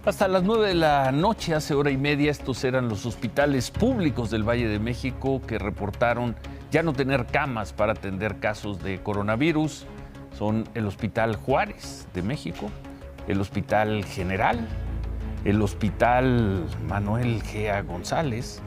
Hasta las 9 de la noche, hace hora y media, estos eran los hospitales públicos del Valle de México que reportaron ya no tener camas para atender casos de coronavirus. Son el Hospital Juárez de México, el Hospital General, el Hospital Manuel G.A. González,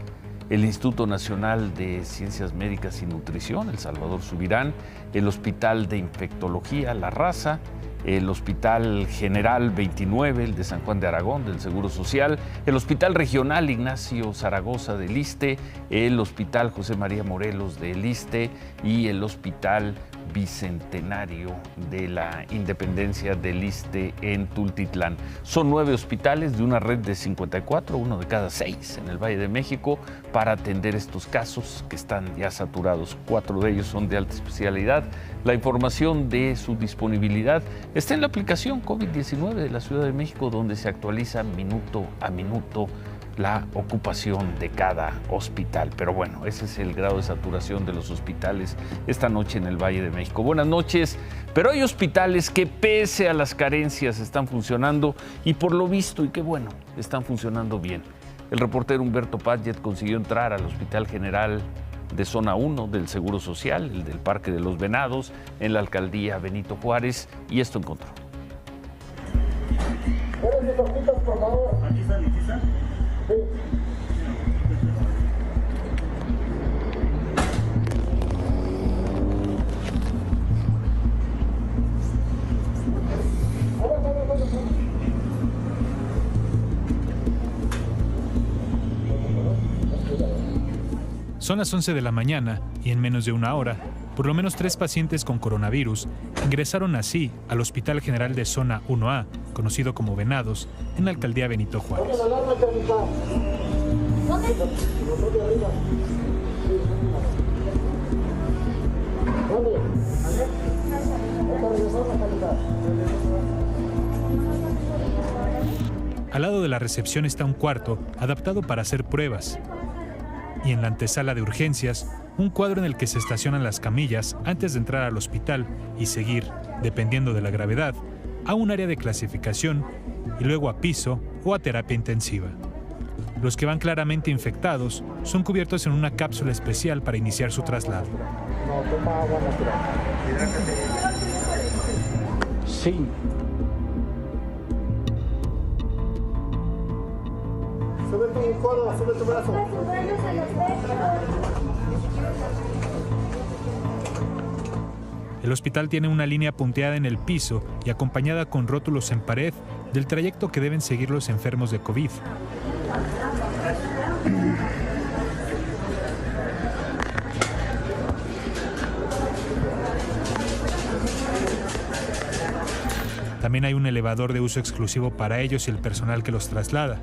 el Instituto Nacional de Ciencias Médicas y Nutrición, el Salvador Subirán, el Hospital de Infectología La Raza, el Hospital General 29, el de San Juan de Aragón, del Seguro Social, el Hospital Regional Ignacio Zaragoza del ISSSTE, el Hospital José María Morelos del ISSSTE y el Hospital Bicentenario de la Independencia del ISSSTE en Tultitlán. Son 9 hospitales de una red de 54, uno de cada 6 en el Valle de México, para atender estos casos que están ya saturados. 4 de ellos son de alta especialidad. La información de su disponibilidad está en la aplicación COVID-19 de la Ciudad de México, donde se actualiza minuto a minuto la ocupación de cada hospital. Pero bueno, ese es el grado de saturación de los hospitales esta noche en el Valle de México. Buenas noches, pero hay hospitales que pese a las carencias están funcionando y por lo visto, y qué bueno, están funcionando bien. El reportero Humberto Padgett consiguió entrar al Hospital General de Zona 1 del Seguro Social, el del Parque de los Venados, en la alcaldía Benito Juárez, y esto encontró. Por favor. ¿Aquí está Leticia? Sí. Son las 11 de la mañana y en menos de una hora, por lo menos 3 pacientes con coronavirus ingresaron así al Hospital General de Zona 1A, conocido como Venados, en la alcaldía Benito Juárez. Al lado de la recepción está un cuarto adaptado para hacer pruebas. Y en la antesala de urgencias, un cuadro en el que se estacionan las camillas antes de entrar al hospital y seguir, dependiendo de la gravedad, a un área de clasificación y luego a piso o a terapia intensiva. Los que van claramente infectados son cubiertos en una cápsula especial para iniciar su traslado. Sí. Sube tu codo, sube tu brazo. El hospital tiene una línea punteada en el piso y acompañada con rótulos en pared del trayecto que deben seguir los enfermos de COVID. También hay un elevador de uso exclusivo para ellos y el personal que los traslada.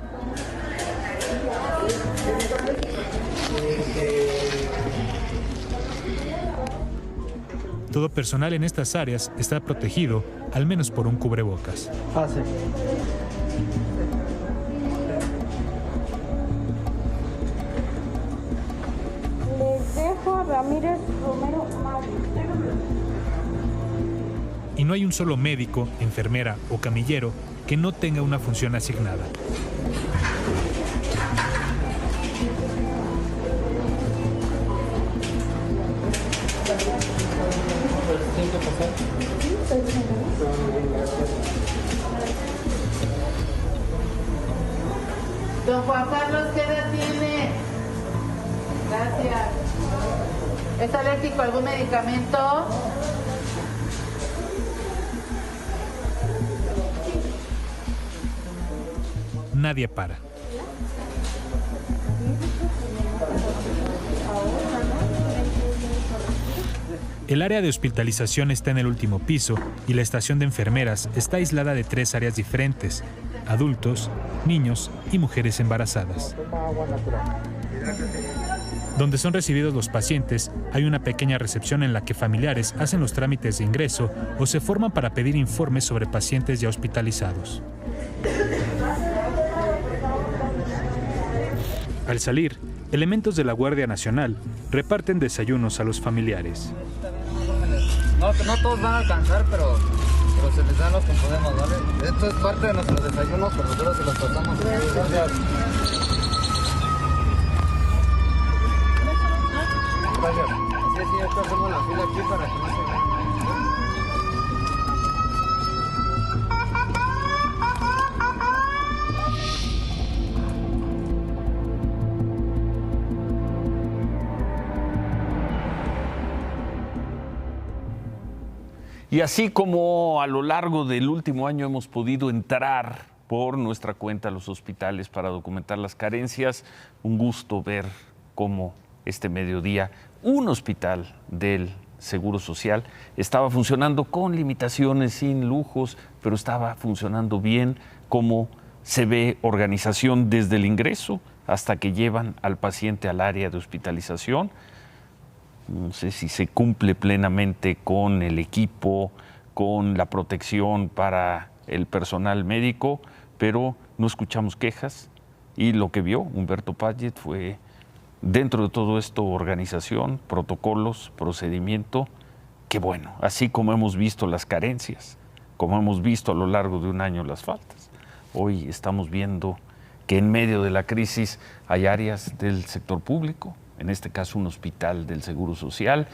Todo personal en estas áreas está protegido, al menos por un cubrebocas. Pase. Les dejo a Ramírez Romero Mario. Y no hay un solo médico, enfermera o camillero que no tenga una función asignada. Don Juan Carlos, ¿qué edad tiene? Gracias. ¿Es alérgico a algún medicamento? Nadie para. El área de hospitalización está en el último piso y la estación de enfermeras está aislada de 3 áreas diferentes: adultos, niños y mujeres embarazadas. Donde son recibidos los pacientes, hay una pequeña recepción en la que familiares hacen los trámites de ingreso o se forman para pedir informes sobre pacientes ya hospitalizados. Al salir, elementos de la Guardia Nacional reparten desayunos a los familiares. No todos van a alcanzar, pero Pero se les da lo que podemos, ¿vale? Esto es parte de nuestro desayuno, pero nosotros se los pasamos. Gracias. Gracias. Sí, esto hacemos la fila aquí para que no se vean. Y así como a lo largo del último año hemos podido entrar por nuestra cuenta a los hospitales para documentar las carencias, un gusto ver cómo este mediodía un hospital del Seguro Social estaba funcionando con limitaciones, sin lujos, pero estaba funcionando bien, cómo se ve organización desde el ingreso hasta que llevan al paciente al área de hospitalización. No sé si se cumple plenamente con el equipo, con la protección para el personal médico, pero no escuchamos quejas y lo que vio Humberto Payet fue, dentro de todo esto, organización, protocolos, procedimiento, que bueno, así como hemos visto las carencias, como hemos visto a lo largo de un año las faltas, hoy estamos viendo que en medio de la crisis hay áreas del sector público, en este caso un hospital del Seguro Social,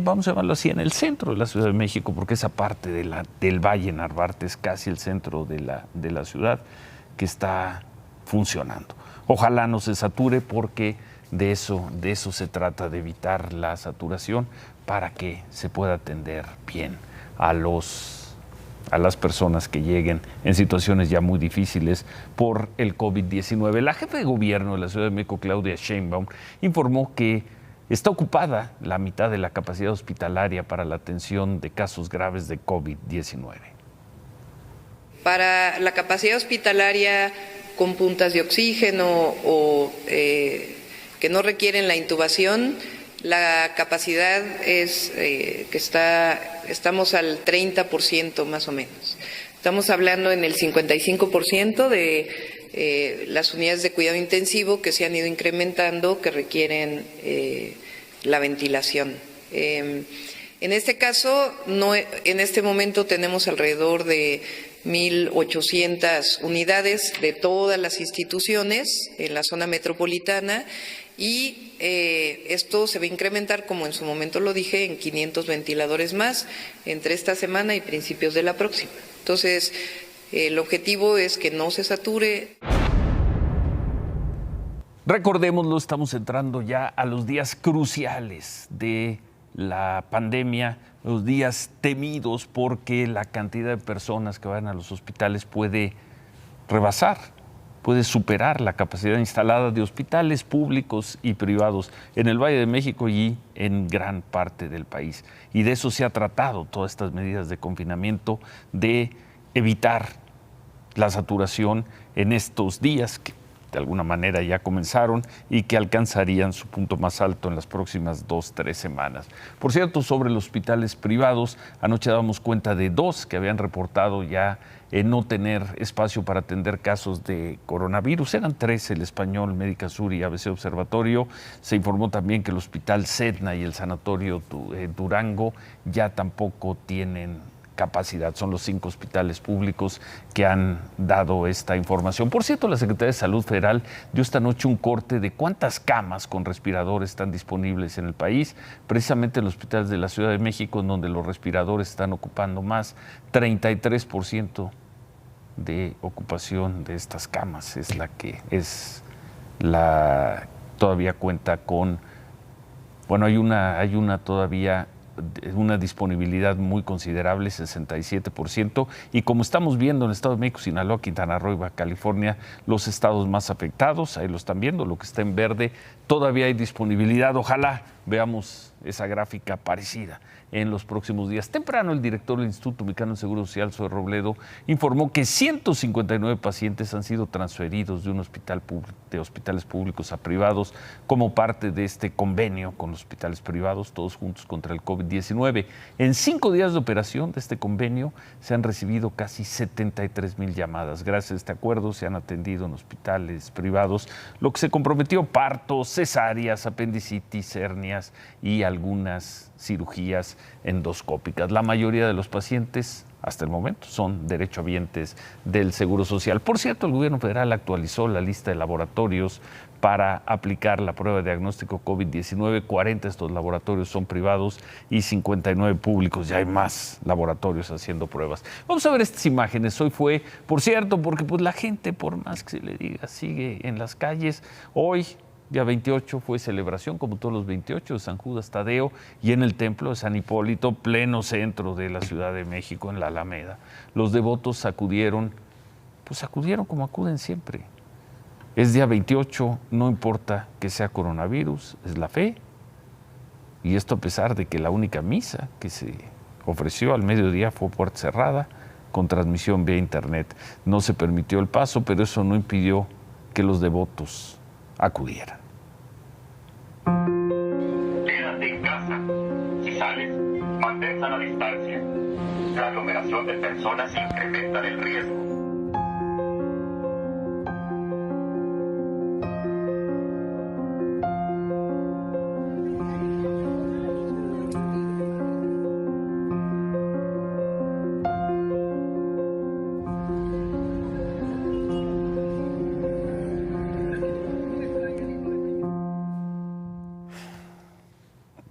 vamos a llamarlo así, en el centro de la Ciudad de México, porque esa parte del Valle Narvarte es casi el centro de la ciudad, que está funcionando. Ojalá no se sature, porque de eso se trata, de evitar la saturación para que se pueda atender bien a las personas que lleguen en situaciones ya muy difíciles por el COVID-19. La jefa de gobierno de la Ciudad de México, Claudia Sheinbaum, informó que está ocupada la mitad de la capacidad hospitalaria para la atención de casos graves de COVID-19. Para la capacidad hospitalaria con puntas de oxígeno o que no requieren la intubación, la capacidad es estamos al 30% más o menos. Estamos hablando en el 55% de las unidades de cuidado intensivo que se han ido incrementando, que requieren la ventilación. En este caso, en este momento tenemos alrededor de 1.800 unidades de todas las instituciones en la zona metropolitana, y esto se va a incrementar, como en su momento lo dije, en 500 ventiladores más entre esta semana y principios de la próxima. Entonces, el objetivo es que no se sature. Recordémoslo, estamos entrando ya a los días cruciales de la pandemia, los días temidos, porque la cantidad de personas que van a los hospitales puede rebasar, puede superar la capacidad instalada de hospitales públicos y privados en el Valle de México y en gran parte del país. Y de eso se ha tratado todas estas medidas de confinamiento, de evitar la saturación en estos días que de alguna manera ya comenzaron y que alcanzarían su punto más alto en las próximas 2-3 semanas. Por cierto, sobre los hospitales privados, anoche dábamos cuenta de 2 que habían reportado ya no tener espacio para atender casos de coronavirus. Eran 3, el Español, Médica Sur y ABC Observatorio. Se informó también que el Hospital Sedna y el Sanatorio Durango ya tampoco tienen capacidad. Son los 5 hospitales públicos que han dado esta información. Por cierto, la Secretaría de Salud Federal dio esta noche un corte de cuántas camas con respiradores están disponibles en el país, precisamente en los hospitales de la Ciudad de México, en donde los respiradores están ocupando más. 33% de ocupación de estas camas es la que todavía cuenta con, bueno, hay una todavía una disponibilidad muy considerable, 67%, y como estamos viendo en el Estado de México, Sinaloa, Quintana Roo y Baja California, los estados más afectados, ahí lo están viendo, lo que está en verde, todavía hay disponibilidad. Ojalá veamos esa gráfica parecida en los próximos días. Temprano, el director del Instituto Mexicano de Seguro Social, Zoe Robledo, informó que 159 pacientes han sido transferidos de de hospitales públicos a privados como parte de este convenio con los hospitales privados, todos juntos contra el COVID-19. En 5 días de operación de este convenio se han recibido casi 73,000 llamadas. Gracias a este acuerdo se han atendido en hospitales privados lo que se comprometió: partos, cesáreas, apendicitis, hernias y algunas cirugías endoscópicas. La mayoría de los pacientes hasta el momento son derechohabientes del Seguro Social. Por cierto, el gobierno federal actualizó la lista de laboratorios para aplicar la prueba de diagnóstico COVID-19. 40 de estos laboratorios son privados y 59 públicos. Ya hay más laboratorios haciendo pruebas. Vamos a ver estas imágenes. Hoy fue, por cierto, porque pues la gente, por más que se le diga, sigue en las calles. Hoy, día 28, fue celebración, como todos los 28, de San Judas Tadeo, y en el templo de San Hipólito, pleno centro de la Ciudad de México, en la Alameda. Los devotos acudieron como acuden siempre. Es día 28, no importa que sea coronavirus, es la fe. Y esto a pesar de que la única misa que se ofreció al mediodía fue puerta cerrada, con transmisión vía internet. No se permitió el paso, pero eso no impidió que los devotos acudieran. Quédate en casa. Si sales, mantén sana distancia. La aglomeración de personas incrementa el riesgo.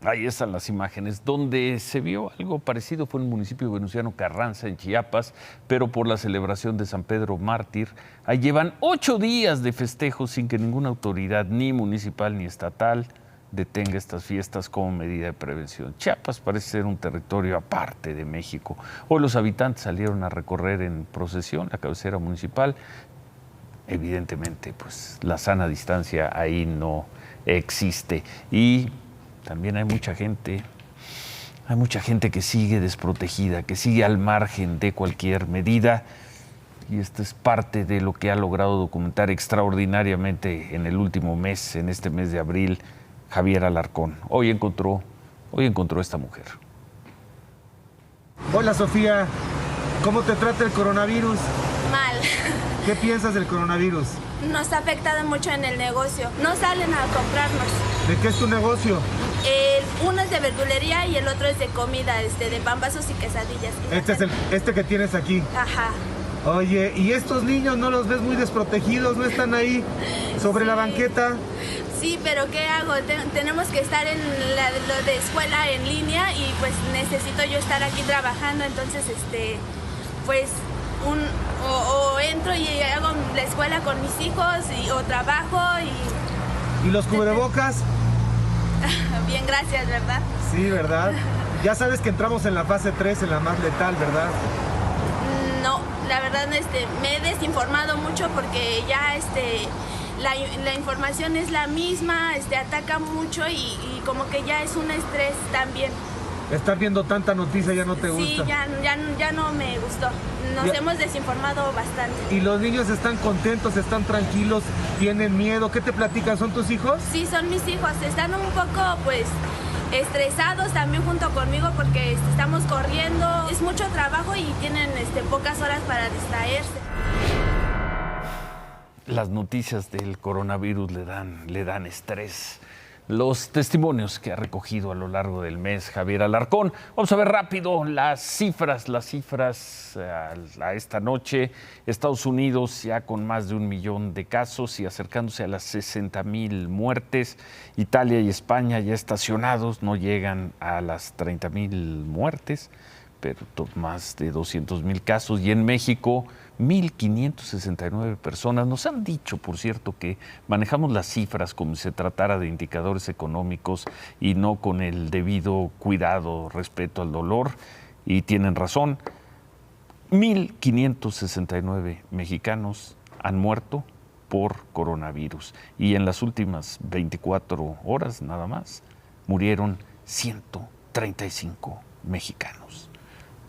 Ahí están las imágenes. Donde se vio algo parecido fue en el municipio de Venustiano Carranza, en Chiapas, pero por la celebración de San Pedro Mártir. Ahí llevan 8 días de festejos sin que ninguna autoridad, ni municipal ni estatal, detenga estas fiestas como medida de prevención. Chiapas parece ser un territorio aparte de México. Hoy los habitantes salieron a recorrer en procesión la cabecera municipal. Evidentemente, pues la sana distancia ahí no existe. Y también hay mucha gente que sigue desprotegida, que sigue al margen de cualquier medida, y esto es parte de lo que ha logrado documentar extraordinariamente en el último mes, en este mes de abril, Javier Alarcón. Hoy encontró a esta mujer. Hola Sofía, ¿cómo te trata el coronavirus? Mal. ¿Qué piensas del coronavirus? Nos ha afectado mucho en el negocio. No salen a comprarnos. ¿De qué es tu negocio? Uno es de verdulería y el otro es de comida, de pambazos y quesadillas. Este es este que tienes aquí. Ajá. Oye, ¿y estos niños no los ves muy desprotegidos? ¿No están ahí sobre la banqueta? Sí, pero ¿qué hago? Tenemos que estar en lo de escuela en línea y pues necesito yo estar aquí trabajando, entonces pues o entro y hago la escuela con mis hijos o trabajo y... ¿Y los cubrebocas? Bien, gracias, ¿verdad? Sí, ¿verdad? Ya sabes que entramos en la fase 3, en la más letal, ¿verdad? No, la verdad me he desinformado mucho porque ya la información es la misma, ataca mucho y como que ya es un estrés también. Estar viendo tanta noticia ya no te gusta. Sí, ya no me gustó. Nos hemos desinformado bastante. ¿Y los niños están contentos, están tranquilos, tienen miedo? ¿Qué te platican? ¿Son tus hijos? Sí, son mis hijos. Están un poco, pues, estresados también junto conmigo porque estamos corriendo. Es mucho trabajo y tienen pocas horas para distraerse. Las noticias del coronavirus le dan estrés. Los testimonios que ha recogido a lo largo del mes Javier Alarcón. Vamos a ver rápido las cifras a esta noche. Estados Unidos ya con más de 1 millón de casos y acercándose a las 60,000 muertes. Italia y España ya estacionados, no llegan a las 30,000 muertes, pero más de 200,000 casos. Y en México, 1,569 personas. Nos han dicho, por cierto, que manejamos las cifras como si se tratara de indicadores económicos y no con el debido cuidado, respeto al dolor, y tienen razón. 1,569 mexicanos han muerto por coronavirus y en las últimas 24 horas nada más murieron 135 mexicanos.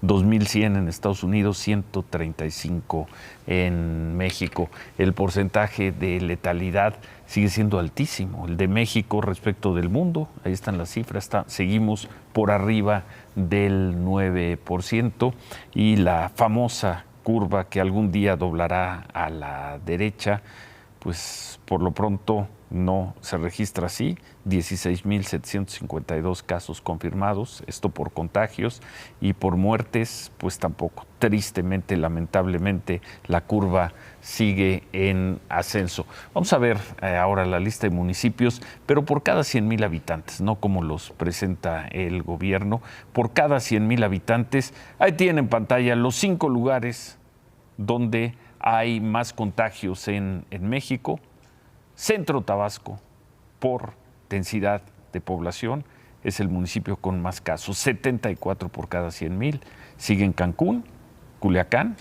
2,100 en Estados Unidos, 135 en México. El porcentaje de letalidad sigue siendo altísimo. El de México respecto del mundo, ahí están las cifras, seguimos por arriba del 9%, y la famosa curva que algún día doblará a la derecha, pues por lo pronto no se registra así, 16,752 casos confirmados, esto por contagios, y por muertes, pues tampoco. Tristemente, lamentablemente, la curva sigue en ascenso. Vamos a ver ahora la lista de municipios, pero por cada 100,000 habitantes, no como los presenta el gobierno, por cada 100,000 habitantes. Ahí tienen en pantalla los 5 lugares donde hay más contagios en México. Centro Tabasco, por densidad de población, es el municipio con más casos, 74 por cada 100,000. Siguen Cancún, Culiacán,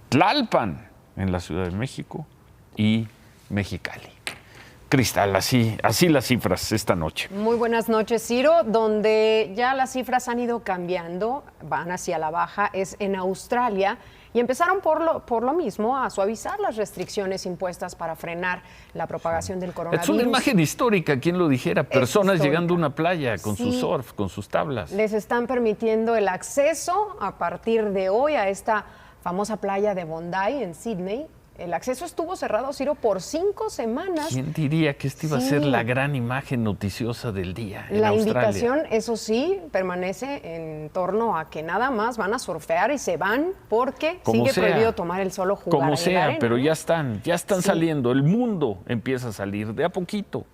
Tlalpan en la Ciudad de México y Mexicali. Cristal, así las cifras esta noche. Muy buenas noches, Ciro. Donde ya las cifras han ido cambiando, van hacia la baja, es en Australia. Y empezaron por lo mismo a suavizar las restricciones impuestas para frenar la propagación del coronavirus. Es una imagen histórica, ¿quién lo dijera? Personas llegando a una playa con su surf, con sus tablas. Les están permitiendo el acceso a partir de hoy a esta famosa playa de Bondi en Sydney. El acceso estuvo cerrado, Ciro, por 5 semanas. ¿Quién diría que esta iba a ser la gran imagen noticiosa del día en La Australia? invitación, eso sí, permanece en torno a que nada más van a surfear y se van porque sigue prohibido tomar el sol o jugar como en sea, la arena, pero ¿no? ya están saliendo. El mundo empieza a salir de a poquito.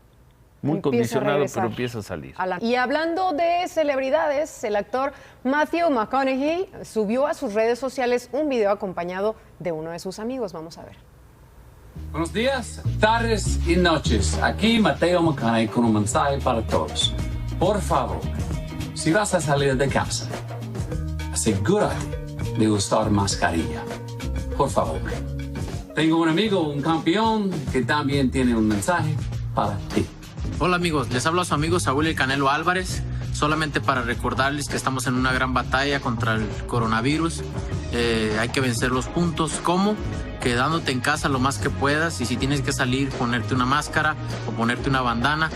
Muy condicionado, pero empieza a salir. Y hablando de celebridades, el actor Matthew McConaughey subió a sus redes sociales un video acompañado de uno de sus amigos. Vamos a ver. Buenos días, tardes y noches. Aquí Matthew McConaughey con un mensaje para todos. Por favor, si vas a salir de casa, asegúrate de usar mascarilla. Por favor. Tengo un amigo, un campeón, que también tiene un mensaje para ti. Hola amigos, les habla su amigo Saúl El Canelo Álvarez, solamente para recordarles que estamos en una gran batalla contra el coronavirus. Hay que vencerlos juntos. ¿Cómo? Quedándote en casa lo más que puedas, y si tienes que salir, ponerte una máscara o ponerte una bandana.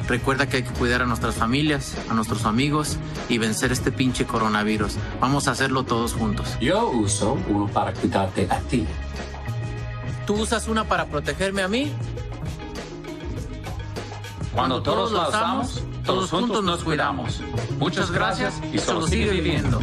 Recuerda que hay que cuidar a nuestras familias, a nuestros amigos y vencer este pinche coronavirus. Vamos a hacerlo todos juntos. Yo uso uno para cuidarte a ti. ¿Tú usas una para protegerme a mí? Cuando todos la usamos, todos juntos nos cuidamos. Muchas gracias y solo sigue viviendo.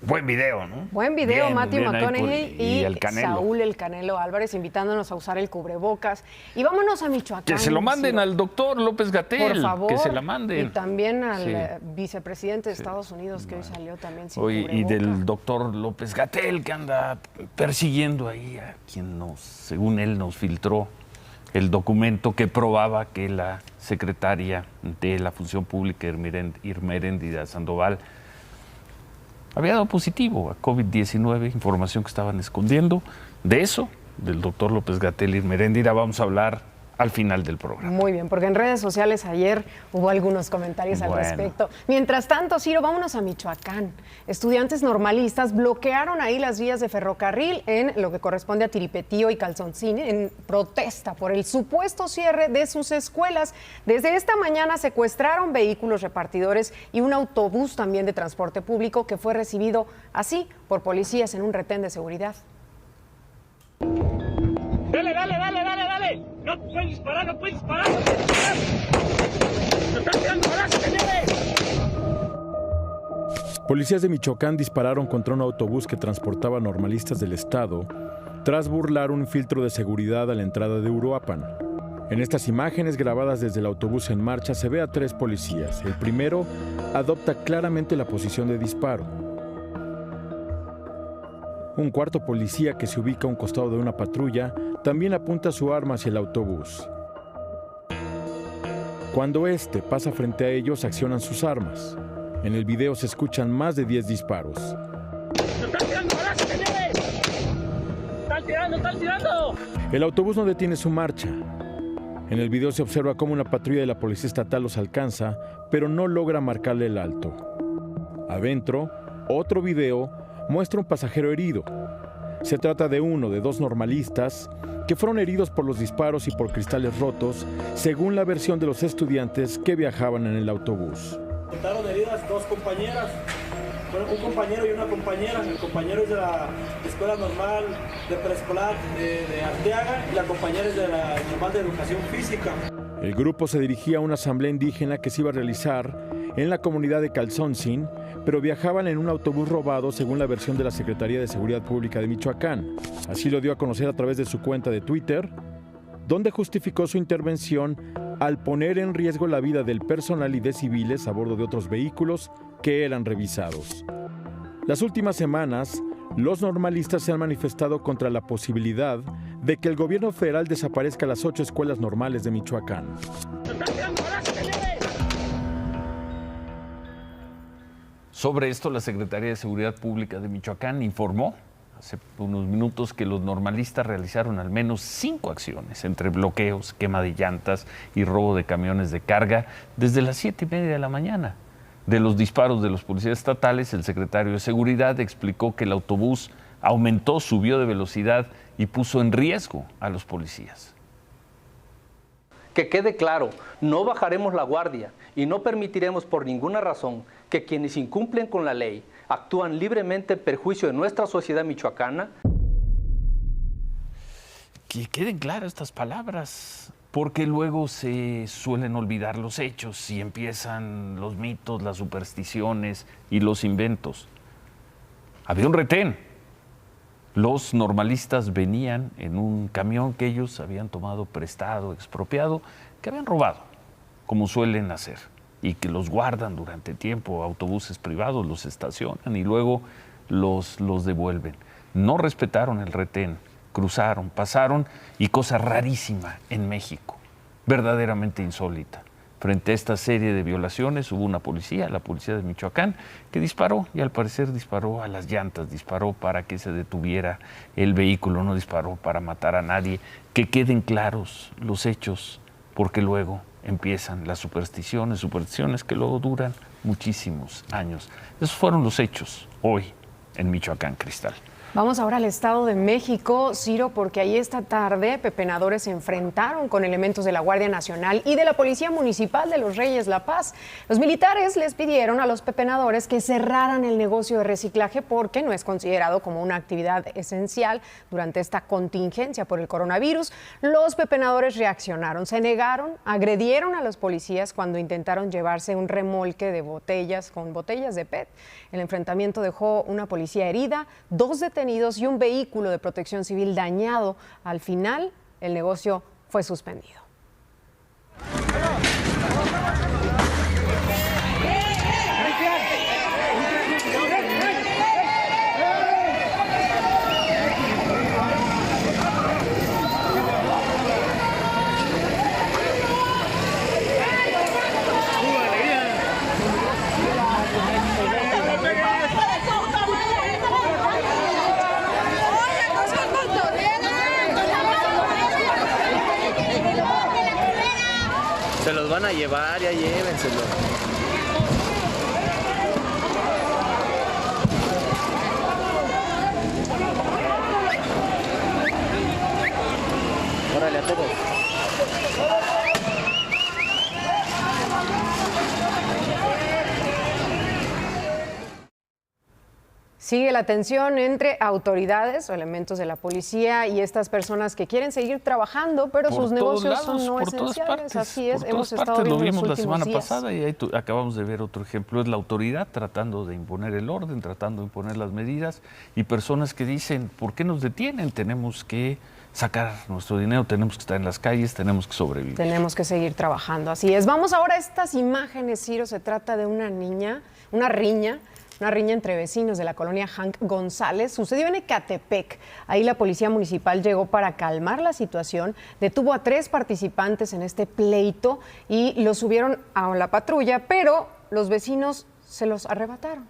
Buen video, ¿no? Buen video, Bien, Matthew bien McConaughey y el Canelo. Saúl El Canelo Álvarez invitándonos a usar el cubrebocas. Y vámonos a Michoacán. Que se lo manden al doctor López-Gatell. Por favor. Que se la manden. Y también al vicepresidente de Estados Unidos, que hoy salió también sin cubrebocas. Y del doctor López-Gatell, que anda persiguiendo ahí a quien según él nos filtró el documento que probaba que la secretaria de la Función Pública, Irmeréndira Sandoval, había dado positivo a COVID-19, información que estaban escondiendo. De eso, del doctor López-Gatell Irmeréndira, vamos a hablar al final del programa. Muy bien, porque en redes sociales ayer hubo algunos comentarios al respecto. Mientras tanto, Ciro, vámonos a Michoacán. Estudiantes normalistas bloquearon ahí las vías de ferrocarril en lo que corresponde a Tiripetío y Calzoncini en protesta por el supuesto cierre de sus escuelas. Desde esta mañana secuestraron vehículos repartidores y un autobús también de transporte público que fue recibido así por policías en un retén de seguridad. ¡Dale, dale, dale, dale, dale! ¡No puedes disparar, no puedes disparar! ¡No puedes disparar! ¡Me están tirando balazos, señores! Policías de Michoacán dispararon contra un autobús que transportaba normalistas del estado tras burlar un filtro de seguridad a la entrada de Uruapan. En estas imágenes grabadas desde el autobús en marcha se ve a 3 policías. El primero adopta claramente la posición de disparo. Un cuarto policía, que se ubica a un costado de una patrulla, también apunta su arma hacia el autobús. Cuando este pasa frente a ellos, accionan sus armas. En el video se escuchan más de 10 disparos. ¡Están tirando balazos, señores! ¡Están tirando, están tirando! El autobús no detiene su marcha. En el video se observa cómo una patrulla de la policía estatal los alcanza, pero no logra marcarle el alto. Adentro, otro video muestra un pasajero herido. Se trata de uno de 2 normalistas que fueron heridos por los disparos y por cristales rotos, según la versión de los estudiantes que viajaban en el autobús. Resultaron heridas 2 compañeras, bueno, un compañero y una compañera. El compañero es de la Escuela Normal de Preescolar de Arteaga y la compañera es de la Normal de Educación Física. El grupo se dirigía a una asamblea indígena que se iba a realizar en la comunidad de Calzoncin, pero viajaban en un autobús robado según la versión de la Secretaría de Seguridad Pública de Michoacán. Así lo dio a conocer a través de su cuenta de Twitter, donde justificó su intervención al poner en riesgo la vida del personal y de civiles a bordo de otros vehículos que eran revisados. Las últimas semanas, los normalistas se han manifestado contra la posibilidad de que el gobierno federal desaparezca las 8 escuelas normales de Michoacán. Sobre esto, la Secretaría de Seguridad Pública de Michoacán informó hace unos minutos que los normalistas realizaron al menos 5 acciones, entre bloqueos, quema de llantas y robo de camiones de carga, desde las 7:30 de la mañana. De los disparos de los policías estatales, el secretario de Seguridad explicó que el autobús subió de velocidad y puso en riesgo a los policías. Que quede claro, no bajaremos la guardia y no permitiremos por ninguna razón que quienes incumplen con la ley actúan libremente en perjuicio de nuestra sociedad michoacana. Que queden claras estas palabras, porque luego se suelen olvidar los hechos y empiezan los mitos, las supersticiones y los inventos. Había un retén. Los normalistas venían en un camión que ellos habían tomado prestado, expropiado, que habían robado, como suelen hacer, y que los guardan durante tiempo, autobuses privados los estacionan y luego los devuelven. No respetaron el retén, cruzaron, pasaron, y cosa rarísima en México, verdaderamente insólita. Frente a esta serie de violaciones hubo una policía, la policía de Michoacán, que disparó y al parecer disparó a las llantas, disparó para que se detuviera el vehículo, no disparó para matar a nadie. Que queden claros los hechos, porque luego empiezan las supersticiones que luego duran muchísimos años. Esos fueron los hechos hoy en Michoacán, Cristal. Vamos ahora al Estado de México, Ciro, porque ahí esta tarde pepenadores se enfrentaron con elementos de la Guardia Nacional y de la Policía Municipal de Los Reyes La Paz. Los militares les pidieron a los pepenadores que cerraran el negocio de reciclaje porque no es considerado como una actividad esencial durante esta contingencia por el coronavirus. Los pepenadores reaccionaron, se negaron, agredieron a los policías cuando intentaron llevarse un remolque de botellas con botellas de PET. El enfrentamiento dejó una policía herida, 2 detenidos y un vehículo de protección civil dañado. Al final, el negocio fue suspendido. Se los van a llevar, ya llévenselo. Órale a todos. Sigue la tensión entre autoridades o elementos de la policía y estas personas que quieren seguir trabajando, pero por sus negocios son no esenciales. Así es, hemos estado viendo lo vimos la semana días. pasada y ahí acabamos de ver otro ejemplo. Es la autoridad tratando de imponer el orden, tratando de imponer las medidas, y personas que dicen, ¿por qué nos detienen? Tenemos que sacar nuestro dinero, tenemos que estar en las calles, tenemos que sobrevivir. Tenemos que seguir trabajando, así es. Vamos ahora a estas imágenes, Ciro. Se trata de una riña entre vecinos de la colonia Hank González. Sucedió en Ecatepec. Ahí la policía municipal llegó para calmar la situación, detuvo a 3 participantes en este pleito y los subieron a la patrulla, pero los vecinos se los arrebataron.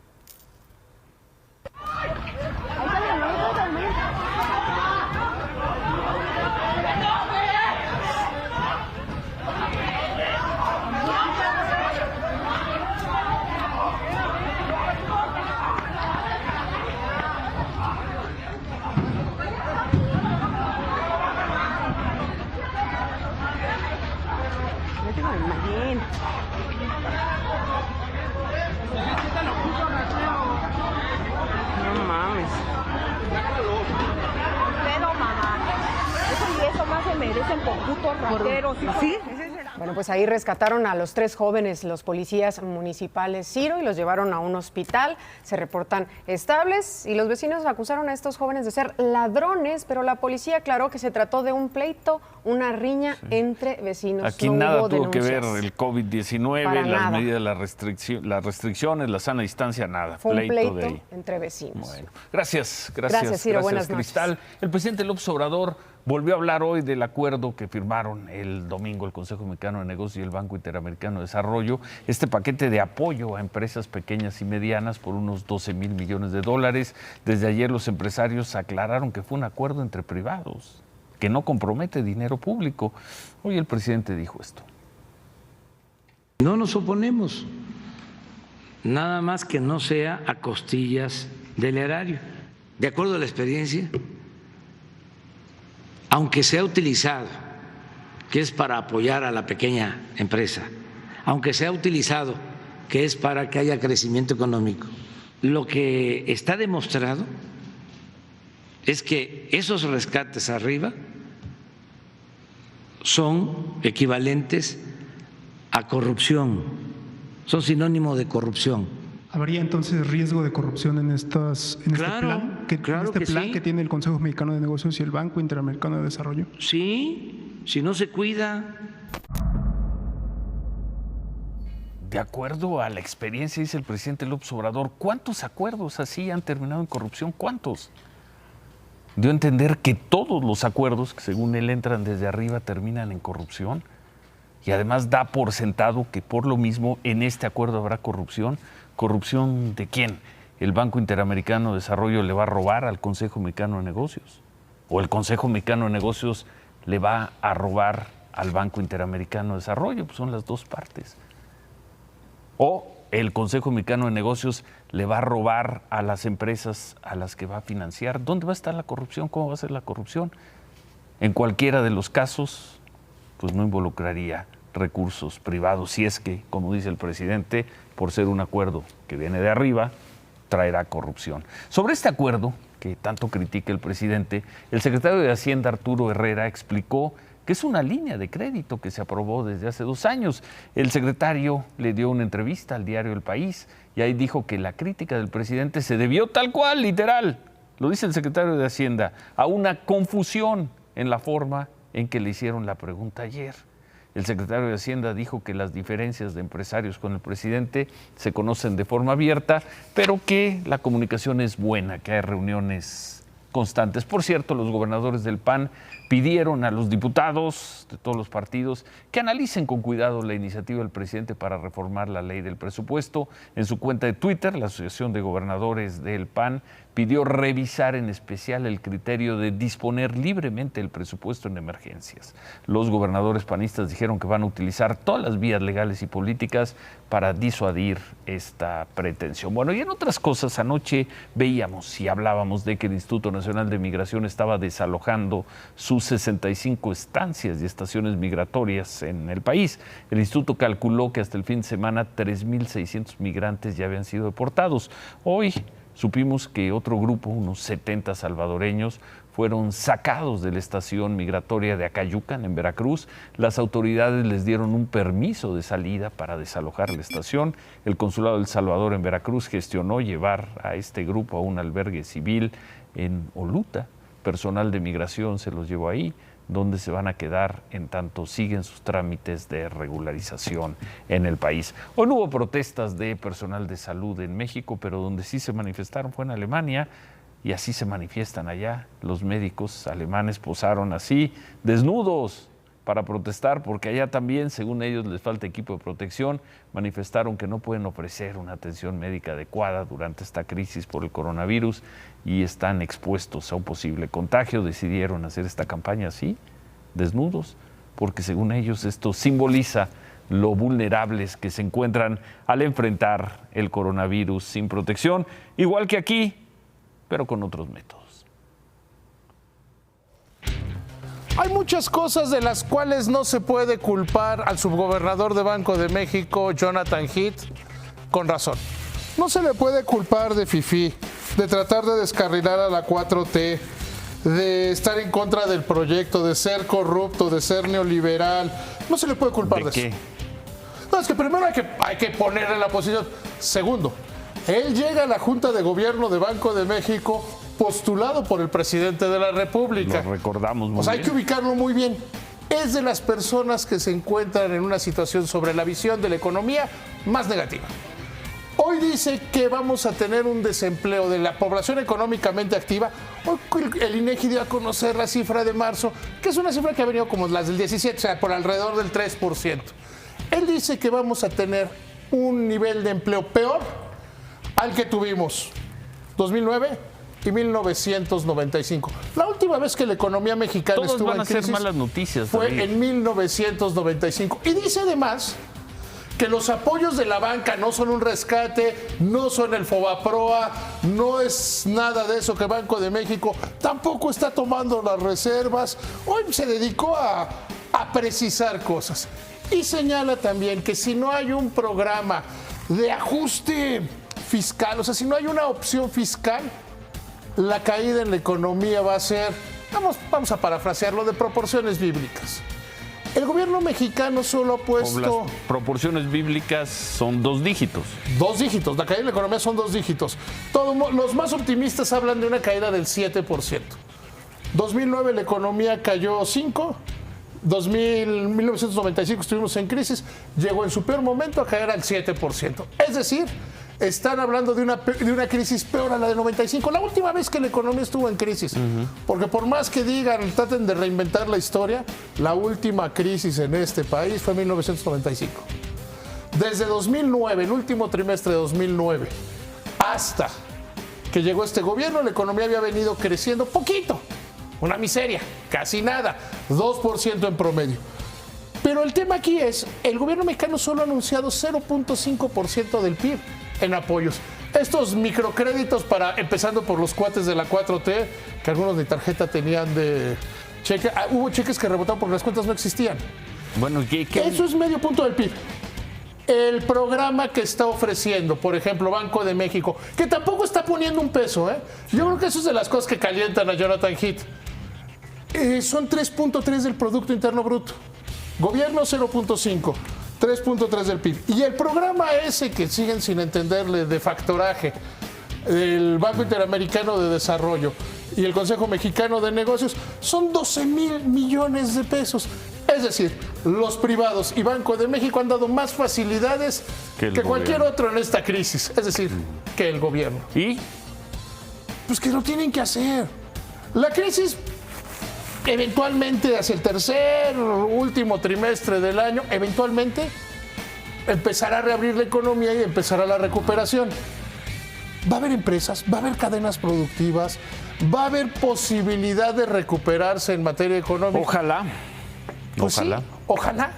No mames. Pero mamá, eso más se merecen por putos rateros. ¿Sí? Bueno, pues ahí rescataron a los 3 jóvenes, los policías municipales Ciro, y los llevaron a un hospital. Se reportan estables y los vecinos acusaron a estos jóvenes de ser ladrones, pero la policía aclaró que se trató de un pleito, una riña entre vecinos. Aquí no nada hubo tuvo que ver denuncias. el COVID-19, Para las nada. medidas, las restricciones, la sana distancia, nada. Fue un pleito de ahí. entre vecinos. Bueno, gracias, Ciro, buenas noches. Cristal. El presidente López Obrador volvió a hablar hoy del acuerdo que firmaron el domingo el Consejo Mexicano de Negocios y el Banco Interamericano de Desarrollo, este paquete de apoyo a empresas pequeñas y medianas por unos 12,000 millones de dólares. Desde ayer los empresarios aclararon que fue un acuerdo entre privados, que no compromete dinero público. Hoy el presidente dijo esto. No nos oponemos, nada más que no sea a costillas del erario. De acuerdo a la experiencia, aunque sea utilizado, que es para apoyar a la pequeña empresa, aunque sea utilizado, que es para que haya crecimiento económico, lo que está demostrado es que esos rescates arriba son equivalentes a corrupción, son sinónimo de corrupción. ¿Habría entonces riesgo de corrupción en este plan que tiene el Consejo Mexicano de Negocios y el Banco Interamericano de Desarrollo? Sí, si no se cuida. De acuerdo a la experiencia, dice el presidente López Obrador, ¿cuántos acuerdos así han terminado en corrupción? ¿Cuántos? Dio a entender que todos los acuerdos que según él entran desde arriba terminan en corrupción y además da por sentado que por lo mismo en este acuerdo habrá corrupción. ¿Corrupción de quién? ¿El Banco Interamericano de Desarrollo le va a robar al Consejo Mexicano de Negocios? ¿O el Consejo Mexicano de Negocios le va a robar al Banco Interamericano de Desarrollo? Pues son las dos partes. ¿O el Consejo Mexicano de Negocios le va a robar a las empresas a las que va a financiar? ¿Dónde va a estar la corrupción? ¿Cómo va a ser la corrupción? En cualquiera de los casos, pues no involucraría recursos privados, si es que, como dice el presidente, por ser un acuerdo que viene de arriba, traerá corrupción. Sobre este acuerdo, que tanto critica el presidente, el secretario de Hacienda, Arturo Herrera, explicó que es una línea de crédito que se aprobó desde hace 2 años. El secretario le dio una entrevista al diario El País y ahí dijo que la crítica del presidente se debió tal cual, literal, lo dice el secretario de Hacienda, a una confusión en la forma en que le hicieron la pregunta ayer. El secretario de Hacienda dijo que las diferencias de empresarios con el presidente se conocen de forma abierta, pero que la comunicación es buena, que hay reuniones constantes. Por cierto, los gobernadores del PAN pidieron a los diputados de todos los partidos que analicen con cuidado la iniciativa del presidente para reformar la ley del presupuesto. En su cuenta de Twitter, la Asociación de Gobernadores del PAN pidió revisar en especial el criterio de disponer libremente el presupuesto en emergencias. Los gobernadores panistas dijeron que van a utilizar todas las vías legales y políticas para disuadir esta pretensión. Bueno, y en otras cosas, anoche veíamos y hablábamos de que el Instituto Nacional de Migración estaba desalojando sus 65 estancias y estaciones migratorias en el país. El instituto calculó que hasta el fin de semana 3,600 migrantes ya habían sido deportados. Hoy supimos que otro grupo, unos 70 salvadoreños, fueron sacados de la estación migratoria de Acayucan, en Veracruz. Las autoridades les dieron un permiso de salida para desalojar la estación. El Consulado de El Salvador en Veracruz gestionó llevar a este grupo a un albergue civil en Oluta. Personal de migración se los llevó ahí, donde se van a quedar en tanto siguen sus trámites de regularización en el país. Hoy no hubo protestas de personal de salud en México, pero donde sí se manifestaron fue en Alemania, y así se manifiestan allá. Los médicos alemanes posaron así, desnudos, para protestar, porque allá también, según ellos, les falta equipo de protección. Manifestaron que no pueden ofrecer una atención médica adecuada durante esta crisis por el coronavirus y están expuestos a un posible contagio. Decidieron hacer esta campaña así, desnudos, porque según ellos esto simboliza lo vulnerables que se encuentran al enfrentar el coronavirus sin protección, igual que aquí, pero con otros métodos. Hay muchas cosas de las cuales no se puede culpar al subgobernador de Banco de México, Jonathan Heath, con razón. no se le puede culpar de fifí, de tratar de descarrilar a la 4T, de estar en contra del proyecto, de ser corrupto, de ser neoliberal. No se le puede culpar de qué? eso. No, es que primero hay que ponerle la posición. Segundo, él llega a la Junta de Gobierno de Banco de México postulado por el presidente de la República. Lo recordamos muy bien. Hay que ubicarlo muy bien. Es de las personas que se encuentran en una situación sobre la visión de la economía más negativa. Hoy dice que vamos a tener un desempleo de la población económicamente activa. Hoy el INEGI dio a conocer la cifra de marzo, que es una cifra que ha venido como las del 17, o sea, por alrededor del 3%. Él dice que vamos a tener un nivel de empleo peor al que tuvimos 2009 y 1995. La última vez que la economía mexicana estuvo en crisis malas noticias, fue David. en 1995. Y dice además que los apoyos de la banca no son un rescate, no son el Fobaproa, no es nada de eso que Banco de México tampoco está tomando las reservas. Hoy se dedicó a precisar cosas. Y señala también que si no hay un programa de ajuste fiscal, o sea, si no hay una opción fiscal, la caída en la economía va a ser, vamos a parafrasearlo, de proporciones bíblicas. El gobierno mexicano solo ha puesto... Las proporciones bíblicas son 2 dígitos. 2 dígitos, la caída en la economía son 2 dígitos. Los más optimistas hablan de una caída del 7%. 2009 la economía cayó 5%. 1995 estuvimos en crisis, llegó en su peor momento a caer al 7%. Es decir, están hablando de una crisis peor a la de 95. La última vez que la economía estuvo en crisis, porque por más que digan, traten de reinventar la historia, la última crisis en este país fue en 1995. Desde 2009, el último trimestre de 2009, hasta que llegó este gobierno, la economía había venido creciendo poquito. Una miseria, casi nada, 2% en promedio. Pero el tema aquí es, el gobierno mexicano solo ha anunciado 0.5% del PIB en apoyos. Estos microcréditos, empezando por los cuates de la 4T, que algunos de tarjeta tenían de cheque, hubo cheques que rebotaron porque las cuentas no existían. Bueno, Eso es medio punto del PIB. El programa que está ofreciendo, por ejemplo, Banco de México, que tampoco está poniendo un peso, ¿eh? Yo creo que eso es de las cosas que calientan a Jonathan Heath. Son 3.3 del Producto Interno Bruto. Gobierno 0.5, 3.3 del PIB. Y el programa ese que siguen sin entenderle de factoraje, el Banco Interamericano de Desarrollo y el Consejo Mexicano de Negocios, son 12,000 millones de pesos. Es decir, los privados y Banco de México han dado más facilidades que cualquier otro en esta crisis. Es decir, que el gobierno. ¿Y? Pues que lo tienen que hacer. La crisis, eventualmente, hacia el último trimestre del año, eventualmente empezará a reabrir la economía y empezará la recuperación. Va a haber empresas, va a haber cadenas productivas, va a haber posibilidad de recuperarse en materia económica. Ojalá. Pues ojalá. Sí, ojalá.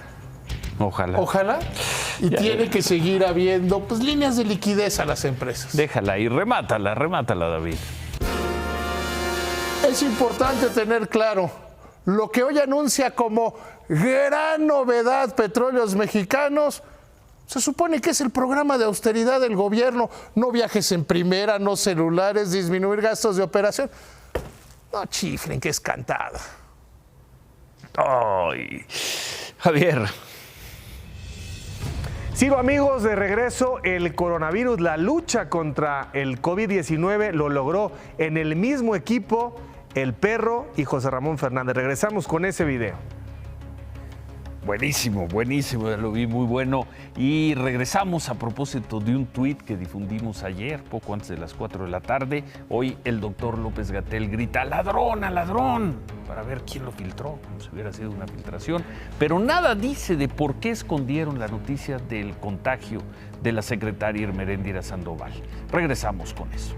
Ojalá. Ojalá. Y ya tiene que seguir habiendo líneas de liquidez a las empresas. Déjala y remátala, David. Es importante tener claro lo que hoy anuncia como gran novedad Petróleos Mexicanos. Se supone que es el programa de austeridad del gobierno. No viajes en primera, no celulares, disminuir gastos de operación. No chiflen, que es cantada. Ay, Javier. Sigo, amigos, de regreso. El coronavirus, la lucha contra el COVID-19 lo logró en el mismo equipo el Perro y José Ramón Fernández. Regresamos con ese video. Buenísimo, ya lo vi, muy bueno. Y regresamos a propósito de un tuit que difundimos ayer, poco antes de las 4 de la tarde. Hoy el doctor López-Gatell grita ladrón, para ver quién lo filtró, como si hubiera sido una filtración. Pero nada dice de por qué escondieron la noticia del contagio de la secretaria Ermeréndira Sandoval. Regresamos con eso.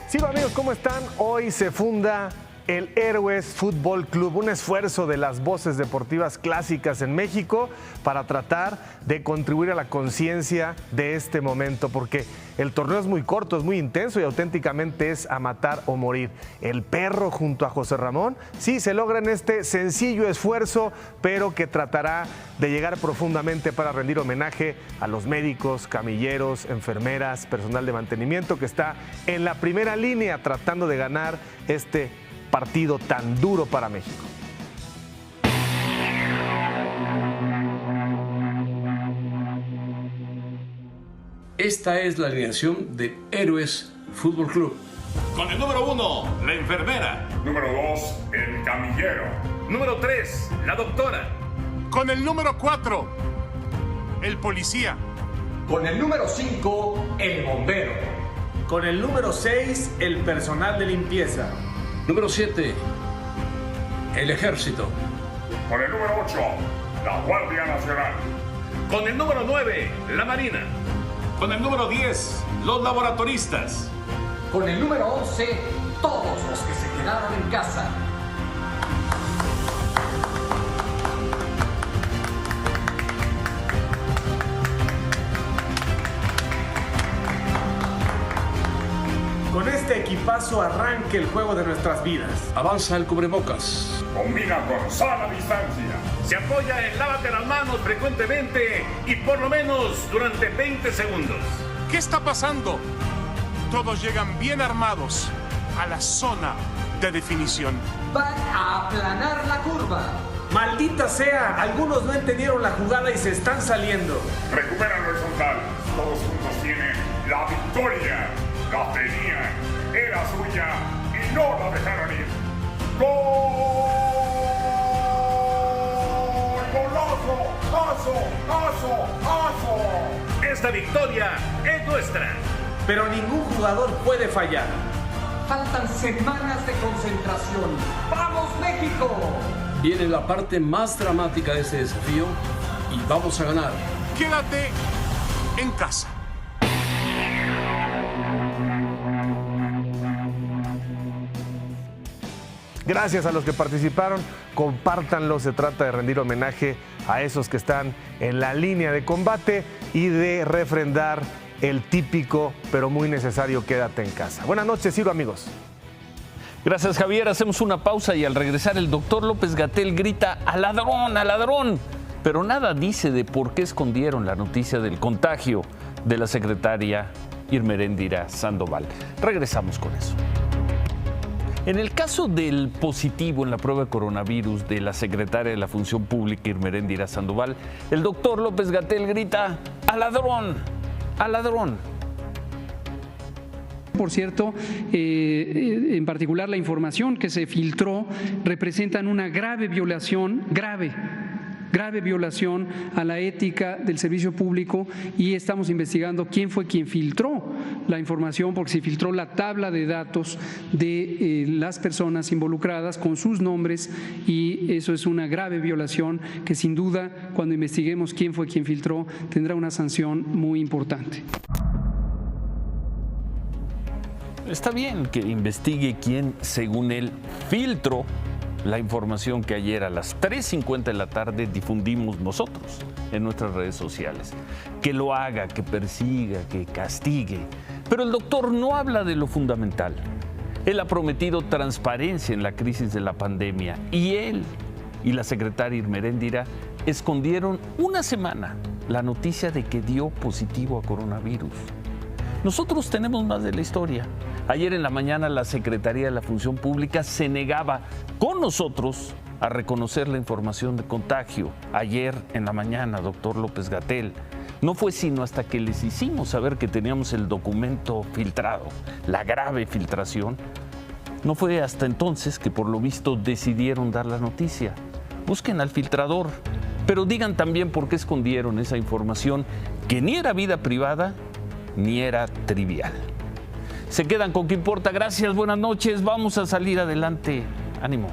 Sí, amigos, ¿cómo están? Hoy se funda el Héroes Fútbol Club, un esfuerzo de las voces deportivas clásicas en México para tratar de contribuir a la conciencia de este momento, porque el torneo es muy corto, es muy intenso y auténticamente es a matar o morir. El Perro junto a José Ramón, sí, se logra en este sencillo esfuerzo, pero que tratará de llegar profundamente para rendir homenaje a los médicos, camilleros, enfermeras, personal de mantenimiento que está en la primera línea tratando de ganar este partido tan duro para México. Esta es la alineación de Héroes Fútbol Club. Con el número 1, la enfermera. Número 2, el camillero. Número 3, la doctora. Con el número 4, el policía. Con el número 5, el bombero. Con el número 6, el personal de limpieza. Número 7, el ejército. Con el número 8, la Guardia Nacional. Con el número 9, la marina. Con el número 10, los laboratoristas. Con el número 11, todos los que se quedaron en casa. Con este equipazo arranque el juego de nuestras vidas. Avanza el cubrebocas. Combina con sana distancia. Se apoya en lávate las manos frecuentemente y por lo menos durante 20 segundos. ¿Qué está pasando? Todos llegan bien armados a la zona de definición. Van a aplanar la curva. Maldita sea, algunos no entendieron la jugada y se están saliendo. Recuperan el horizontal. Todos juntos tienen la victoria. La tenían, era suya y no la dejaron ir. ¡Gol! ¡Golazo! ¡Aso! Esta victoria es nuestra. Pero ningún jugador puede fallar. Faltan semanas de concentración. ¡Vamos, México! Viene la parte más dramática de este desafío y vamos a ganar. Quédate en casa. Gracias a los que participaron, compártanlo, se trata de rendir homenaje a esos que están en la línea de combate y de refrendar el típico pero muy necesario quédate en casa. Buenas noches, Ciro, amigos. Gracias, Javier. Hacemos una pausa y al regresar el doctor López-Gatell grita ¡al ladrón, al ladrón! Pero nada dice de por qué escondieron la noticia del contagio de la secretaria Irmeréndira Sandoval. Regresamos con eso. En el caso del positivo en la prueba de coronavirus de la secretaria de la Función Pública Irmeréndira Sandoval, el doctor López-Gatell grita ¡al ladrón, al ladrón! Por cierto, en particular la información que se filtró representan una grave violación, grave violación a la ética del servicio público y estamos investigando quién fue quien filtró la información, porque se filtró la tabla de datos de las personas involucradas con sus nombres y eso es una grave violación que sin duda cuando investiguemos quién fue quien filtró tendrá una sanción muy importante. Está bien que investigue quién, según él, filtró la información que ayer a las 3:50 de la tarde difundimos nosotros en nuestras redes sociales. Que lo haga, que persiga, que castigue. Pero el doctor no habla de lo fundamental. Él ha prometido transparencia en la crisis de la pandemia y él y la secretaria Irmeréndira escondieron una semana la noticia de que dio positivo a coronavirus. Nosotros tenemos más de la historia. Ayer en la mañana la Secretaría de la Función Pública se negaba con nosotros a reconocer la información de contagio. Ayer en la mañana, doctor López-Gatell, no fue sino hasta que les hicimos saber que teníamos el documento filtrado, la grave filtración, no fue hasta entonces que por lo visto decidieron dar la noticia. Busquen al filtrador, pero digan también por qué escondieron esa información que ni era vida privada ni era trivial. Se quedan con qué importa. Gracias, buenas noches. Vamos a salir adelante. Ánimo.